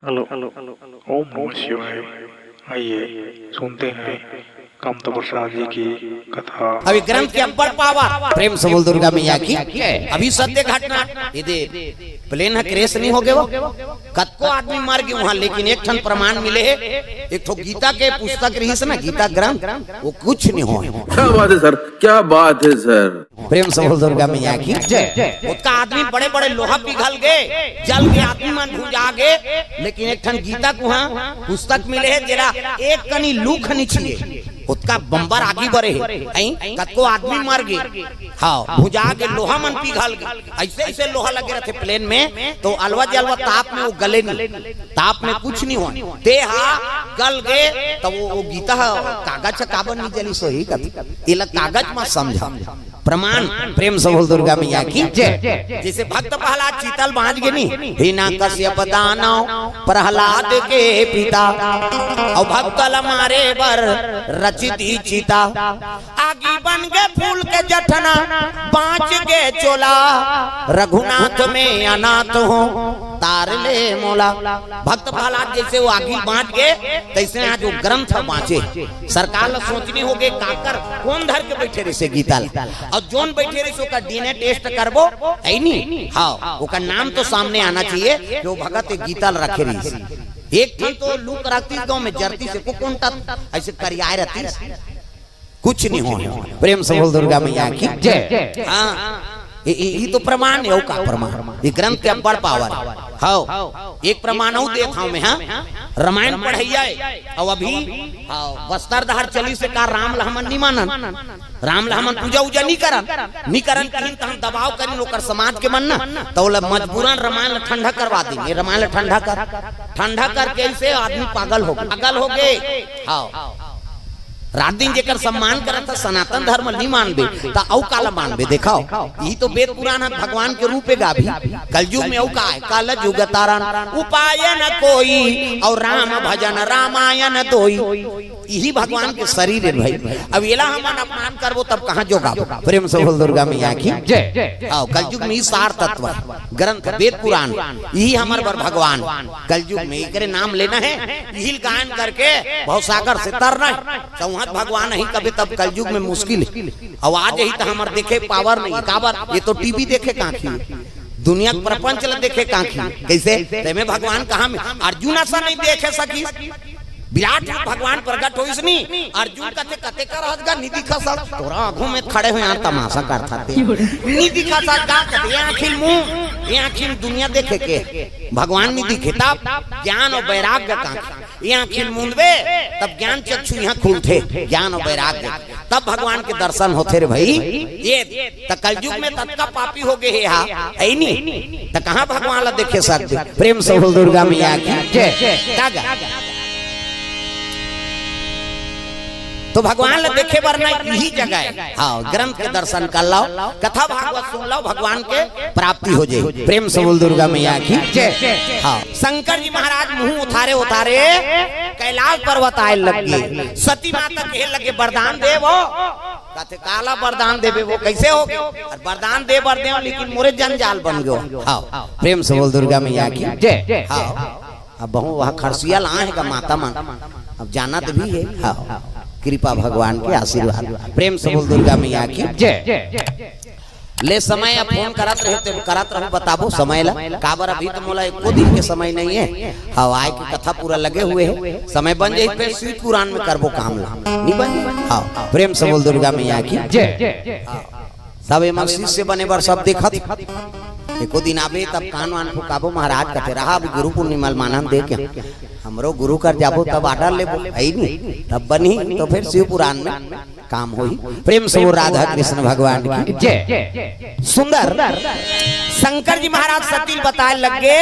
Hello ओम नमः शिवाय। आइए सुनते हैं कामता प्रसाद जी की कथा। अभी ग्रंथ के अब्बड़ पावर प्रेम से बोल दुर्गा मैया की। अभी सत्य घटना ये प्लेन है क्रेश नहीं हो गए वो कत को आदमी मार गए वहाँ, लेकिन एक ठन प्रमाण मिले है। एक तो गीता के पुस्तक रही है ना, गीता ग्रंथ, वो कुछ नहीं हो। क्या बात है सर, क्या बात है सर। प्रेम से बोल दुर्गा मैया की जय। उसका आदमी बड़े बड़े लोहा पिघल गए, जल के आदमी मन भूजा गए, लेकिन एक ठन गीता को वहाँ पुस्तक मिले है जरा एक कनी लूख नीचे उसका बम्बर आगे बढ़े है, कतको आदमी मर गए। हाँ भुजा के लोहा मन पिघल गए, ऐसे ऐसे लोहा लगे रहते प्लेन में, तो अलवा जलवा ताप में वो गले नहीं, ताप में कुछ नहीं हुआ, ते गल गए। तो वो गीता कागज काबर नहीं जली सो ही कागज मत समझा प्रमाण। प्रेम से बोल दुर्गा मैया की जय। जैसे भक्त प्रहलाद चीतल बांध गए नहीं, हिरण्यकश्यप दानव प्रहलाद के पिता, और भक्तल मारे बर रचिती चिता, आगी बन गए फूल के जठना बाँच गए चोला, रघुनाथ में अनाथ हो तार ले मोला। भक्त प्रहलाद जैसे वो आगी बांट गए, तैसे आज वो ग्रंथ बाँचे। सरकार सोचनी हो गए काकर कौन धर के बैठे रहे गीता, और जोन बैठे रहे उसका डीएनए टेस्ट करबो है नहीं। हाँ उसका नाम तो सामने आना चाहिए कि वो भगत गीता रखे रही। एक थी तो लूक रखती गाँव में जरती से कौन ऐसे करियाए रहती, कुछ नहीं हो। प्रेम से बोल दुर्गा मैया की जय। हाँ ये तो प्रमाण है, का प्रमाण ये ग्रंथ के अब्बड़ पावर। हाँ एक प्रमाण हूँ देखा मैं, हाँ रामायण पढ़ैया और अभी बस्तर दहर चली से का राम लहमन नहीं मानन, राम लहमन पूजा उजा नहीं करन तो हम दबाव करें ओकर समाज के मन ना, तो मजबूरन रामायण ठंडा करवा देंगे। रामायण ठंडा करके ऐसे आदमी पागल हो गए। हाँ रात दिन जेकर सम्मान करता सनातन धर्म नहीं मानबे ता औ काला मानबे। देखाओ यही तो वेद पुराण भगवान के रूप में गाभी। कलयुग में औ का है काल युग तारण उपाय न कोई, और राम भजन रामायण दोई, यही भगवान के शरीर है भाई। अब येला हमन अपमान करबो तब कहां जो गाबो। प्रेम से बोल दुर्गा मैया की जय। आओ कलयुग में सार तत्व ग्रंथ वेद पुराण यही हमार बर भगवान। कलयुग में एकरे नाम लेना है, यही गायन करके भवसागर से तरना है। भगवान नहीं कभी तब कलयुग में मुश्किल है। आवाज यही तो हमारे देखे पावर नहीं काबर, ये तो टीवी देखे काखी, दुनिया प्रपंच देखे काखी, कैसे में भगवान कहाँ में अर्जुन ऐसा नहीं देखे सकी। विराट भगवान प्रकट होइस नहीं, अर्जुन कते कर हदगा निधि खसा तोरा आंखों में खड़े हुए यहाँ तमाशा करता थे। निधि खसा का कहते आखिर मुंह ये आखिर दुनिया देखे के भगवान नहीं दिखे, तब ज्ञान और वैराग्य का ये आखिर मुंदबे तब ज्ञान चक्षु यहाँ खुलते, ज्ञान और वैराग्य तब भगवान के दर्शन होते रे भाई। ये त कलयुग में तत्का पापी हो गए है नहीं, तो कहाँ भगवान ला देखे सकते। प्रेम से बोल दुर्गा मैया की जय। तो भगवान ले देखे वरना यही जगह है। हाँ ग्रंथ के दर्शन कर लो, कथा भागवत सुन लो, भगवान के प्राप्ति हो जाए। प्रेम से बोल दुर्गा मैया की जय। हाँ शंकर जी महाराज मुंह उतारे कैलाश पर्वत आए लगे, सती माता कहे लगे वरदान दे वो, कहते काला वरदान देवे वो कैसे हो गए, वरदान दे लेकिन मोरे जंजाल बन गयो। हाँ प्रेम से बोल दुर्गा मैया की जय। हाँ अब बहु वहाँ खरसिया लाएगा माता मन, अब जाना तो भी है। हाँ कृपा भगवान के आशीर्वाद। प्रेम से बोल दुर्गा मैया की जय। ले समय अब फोन करत रहे बताबो समय ला काबर, अभी तो मोला एको दिन के समय नहीं है। हाँ आय की कथा पूरा लगे हुए है, समय बन जाए फिर श्री पुराण में करबो काम ला नहीं बन। हाँ प्रेम से बोल दुर्गा मैया की जय। सब एमन शिष्य बने बर सब देखत एको दिन आबे तब कान वान फुकाबो महाराज कहते रहा अभी गुरु पूर्णिमा मानन दे के हमरो गुरु कर जाबो तब आर्डर लेबो है नहीं, तब बनी तो फिर शिव पुराण में काम होई। प्रेम से वो राधा कृष्ण भगवान की जय। सुंदर शंकर जी महाराज सतील बताए लगे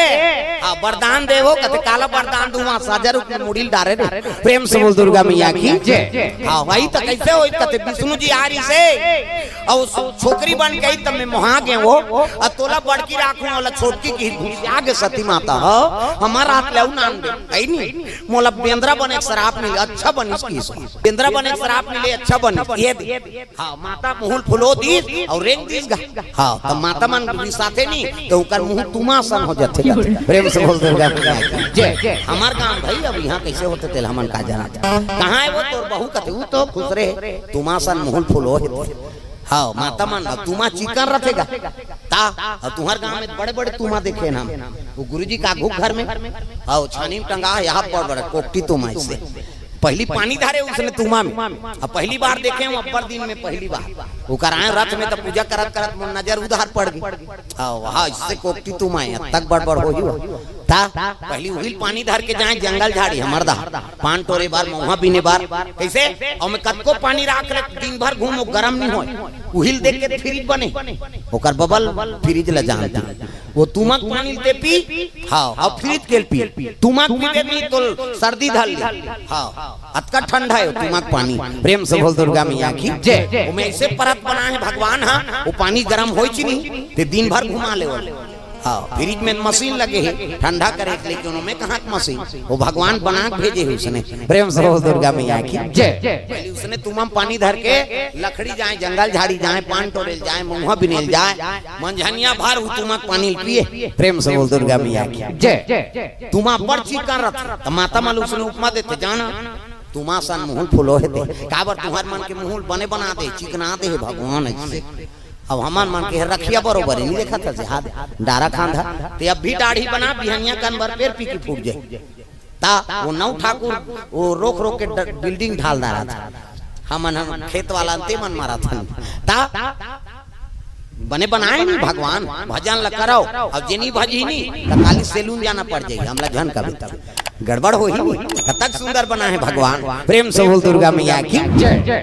वरदान देवो कहते काला वरदान दूंगा साजर मुड़ील डारे रे। प्रेम से बोल दुर्गा मैया की जय। हाँ भाई तो कैसे हो कहते विष्णु जी आ रही से और छोकरी बन गई तब मैं मोहा गए वो, और तोला बड़की राखू वाला छोटकी की आगे सती माता हो हमारा हाथ ले नाम दे है नहीं। मोला बेंद्रा बने शराब मिले अच्छा बनी, बेंद्रा बने शराब मिले अच्छा बनी, बनी ये हाँ माता मुहुल फुलो दी और रेंग दीस गा हाँ तब माता मन भी साथे नहीं तो उकर मुंह तुमासन हो जाते प्रेम से बोल दुर्गा मैया की जय। हमार गांव भाई अब यहाँ कैसे होते तेल हमन का जाना कहाँ है वो तोर बहू कथे वो तो खुश रहे तुमासन मुहुल फुलो है हाँ माता मन तुमा चिकन रखेगा ता तुम्हार गांव में बड़े बड़े तुमा देखे ना वो गुरुजी का घर में हाँ छानी में टंगा यहाँ पर बड़ा कोकटी तुमा इससे पहली पानी धारे उसने तुमा में अब पहली बार देखे हम अब्बर दिन में पहली बार वो कराए रथ में तो पूजा करत करत नजर उधार पड़ गई हाँ इससे कोकटी तुमा है तक बड़बड़ हो ही ता पहली उहिल पानी धार के जाए जंगल झाड़ी हमरदा पान टोरे बार महुआ पीने बार कैसे और मैं कद को पानी राख ले दिन भर घूमो गरम नहीं हो उहिल देख के फ्रिज बने ओकर बबल फ्रिज ला जानती वो तुमक पानी ते पी हाँ और फ्रिज के पी तुमक पीबे नहीं तो सर्दी धल हाँ अतका ठंडा है तुमक पानी प्रेम से बोल दुर्गा मैया की जय। मैं ऐसे परत बना है भगवान हाँ वो पानी गरम होई छी नहीं ते दिन भर घुमा ले हाँ फ्रिज में मशीन लगे है ठंडा करे लेकिन उन्होंने कहाँ मशीन वो भगवान बना के भेजे है उसने प्रेम से बोल दुर्गा मैया की जय। उसने तुम पानी धर के लकड़ी जाए जंगल झाड़ी जाए पान टोरेल जाए महुआ बिनेल जाए मंझनिया भर तुम पानी पिए प्रेम से बोल दुर्गा मैया की जय। तुम बड़ चिकन रथ माता माल उसने उपमा देते जाना तुमा सन मुहुल फुलो है काबर तुम्हार मन के मुहुल बने बना दे चिकना दे भगवान ऐसे अब हमार मन के रखिया बरोबर नहीं देखा था से हाथ डारा खांधा ते अब भी दाढ़ी बना बिहनिया कान भर पेड़ पी के फूट जाए ता वो नौ ठाकुर वो रोक रोक के बिल्डिंग ढाल रहा था हम खेत वाला ते मन मारा था ता बने बनाए नहीं भगवान भजन ल कराओ अब जेनी भजी नहीं तो काली सैलून जाना पड़ जाएगी हमला जन का गड़बड़ हो ही नहीं तक सुंदर बना है भगवान प्रेम से बोल दुर्गा मैया की जय।